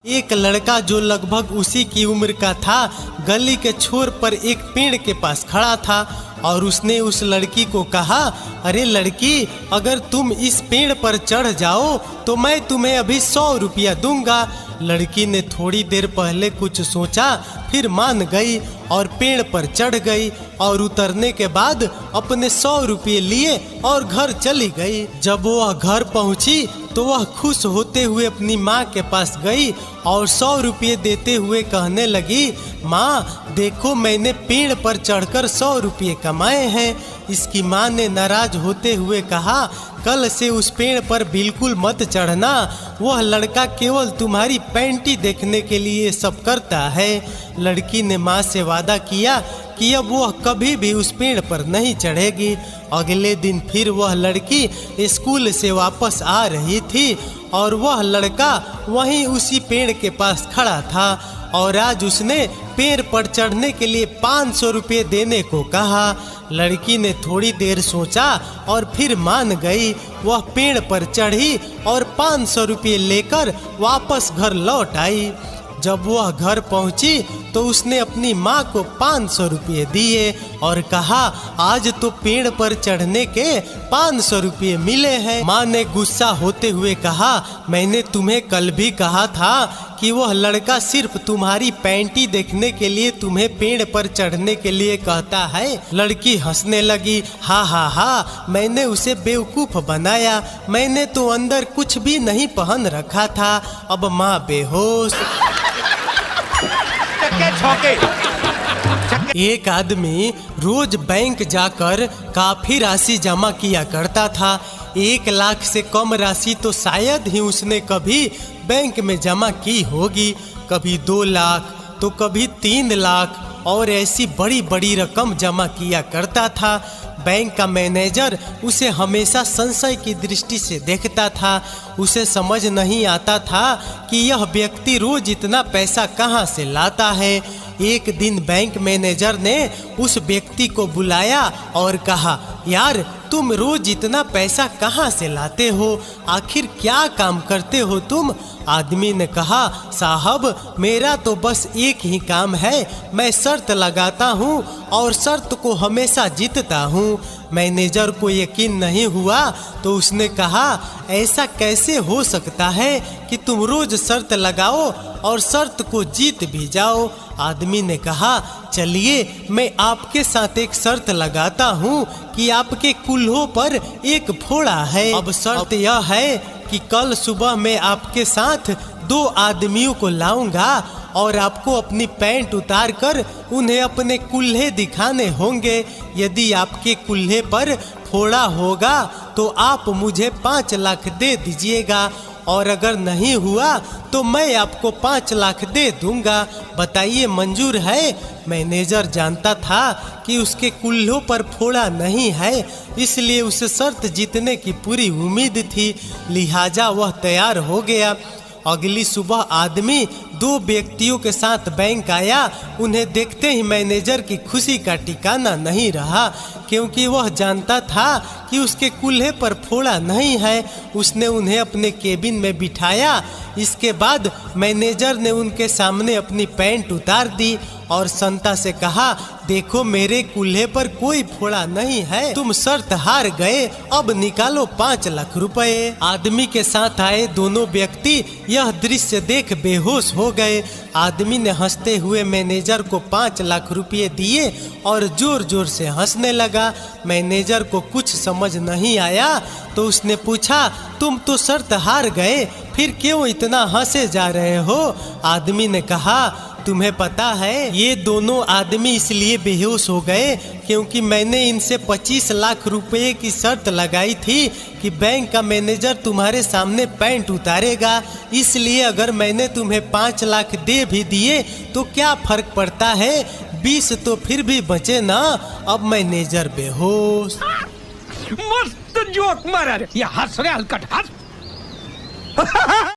एक लड़का जो लगभग उसी की उम्र का था गली के छोर पर एक पेड़ के पास खड़ा था और उसने उस लड़की को कहा, अरे लड़की, अगर तुम इस पेड़ पर चढ़ जाओ तो मैं तुम्हें अभी 100 रुपया दूंगा। लड़की ने थोड़ी देर पहले कुछ सोचा, फिर मान गई और पेड़ पर चढ़ गई और उतरने के बाद अपने 100 रुपये लिए और घर चली गई। जब वह घर पहुंची तो वह खुश होते हुए अपनी माँ के पास गई और 100 रुपये देते हुए कहने लगी, माँ देखो मैंने पेड़ पर चढ़कर 100 रुपये कमाए हैं। इसकी माँ ने नाराज होते हुए कहा, कल से उस पेड़ पर बिल्कुल मत चढ़ना, वह लड़का केवल तुम्हारी पैंटी देखने के लिए सब करता है। लड़की ने माँ से वादा किया कि अब वह कभी भी उस पेड़ पर नहीं चढ़ेगी। अगले दिन फिर वह लड़की स्कूल से वापस आ रही थी और वह लड़का वहीं उसी पेड़ के पास खड़ा था और आज उसने पेड़ पर चढ़ने के लिए 500 रुपये देने को कहा। लड़की ने थोड़ी देर सोचा और फिर मान गई। वह पेड़ पर चढ़ी और 500 रुपये लेकर वापस घर लौट आई। जब वह घर पहुंची तो उसने अपनी माँ को 500 रुपये दिए और कहा, आज तो पेड़ पर चढ़ने के 500 रुपये मिले हैं। माँ ने गुस्सा होते हुए कहा, मैंने तुम्हें कल भी कहा था कि वह लड़का सिर्फ तुम्हारी पैंटी देखने के लिए तुम्हें पेड़ पर चढ़ने के लिए कहता है। लड़की हंसने लगी, हा हा हा, मैंने उसे बेवकूफ़ बनाया, मैंने तो अंदर कुछ भी नहीं पहन रखा था। अब माँ बेहोश। एक आदमी रोज बैंक जाकर काफी राशि जमा किया करता था। 1 लाख से कम राशि तो शायद ही उसने कभी बैंक में जमा की होगी। कभी 2 लाख तो कभी 3 लाख और ऐसी बड़ी बड़ी रकम जमा किया करता था। बैंक का मैनेजर उसे हमेशा संशय की दृष्टि से देखता था। उसे समझ नहीं आता था कि यह व्यक्ति रोज इतना पैसा कहाँ से लाता है। एक दिन बैंक मैनेजर ने उस व्यक्ति को बुलाया और कहा, यार तुम रोज इतना पैसा कहाँ से लाते हो, आखिर क्या काम करते हो तुम? आदमी ने कहा, साहब मेरा तो बस एक ही काम है, मैं शर्त लगाता हूँ और शर्त को हमेशा जीतता हूँ। मैनेजर को यकीन नहीं हुआ तो उसने कहा, ऐसा कैसे हो सकता है कि तुम रोज शर्त लगाओ और शर्त को जीत भी जाओ? आदमी ने कहा, चलिए मैं आपके साथ एक शर्त लगाता हूँ कि आपके कुल्हों पर एक फोड़ा है। अब शर्त यह है कि कल सुबह मैं आपके साथ 2 आदमियों को लाऊंगा और आपको अपनी पैंट उतार कर उन्हें अपने कुल्हे दिखाने होंगे। यदि आपके कुल्हे पर फोड़ा होगा तो आप मुझे 5 लाख दे दीजिएगा और अगर नहीं हुआ तो मैं आपको 5 लाख दे दूंगा। बताइए मंजूर है? मैनेजर जानता था कि उसके कुल्हों पर फोड़ा नहीं है, इसलिए उसे शर्त जीतने की पूरी उम्मीद थी, लिहाजा वह तैयार हो गया। अगली सुबह आदमी 2 व्यक्तियों के साथ बैंक आया। उन्हें देखते ही मैनेजर की खुशी का ठिकाना नहीं रहा, क्योंकि वह जानता था कि उसके कुल्हे पर फोड़ा नहीं है। उसने उन्हें अपने केबिन में बिठाया। इसके बाद मैनेजर ने उनके सामने अपनी पैंट उतार दी और संता से कहा, देखो मेरे कुल्हे पर कोई फोड़ा नहीं है, तुम शर्त हार गए, अब निकालो 5 लाख रुपए। आदमी के साथ आए दोनों व्यक्ति यह दृश्य देख बेहोश हो गए। आदमी ने हंसते हुए मैनेजर को 5 लाख रुपए दिए और जोर जोर से हंसने लगा। मैनेजर को कुछ समझ नहीं आया तो उसने पूछा, तुम तो शर्त हार गए, फिर क्यों इतना हंसे जा रहे हो? आदमी ने कहा, तुम्हें पता है ये दोनों आदमी इसलिए बेहोश हो गए क्योंकि मैंने इनसे 25 लाख रुपए की शर्त लगाई थी कि बैंक का मैनेजर तुम्हारे सामने पैंट उतारेगा, इसलिए अगर मैंने तुम्हें 5 लाख दे भी दिए तो क्या फर्क पड़ता है, 20 तो फिर भी बचे ना। अब मैनेजर बेहोश। मस्त जोक मारा रे, ये हंस रहे हलकट हंस।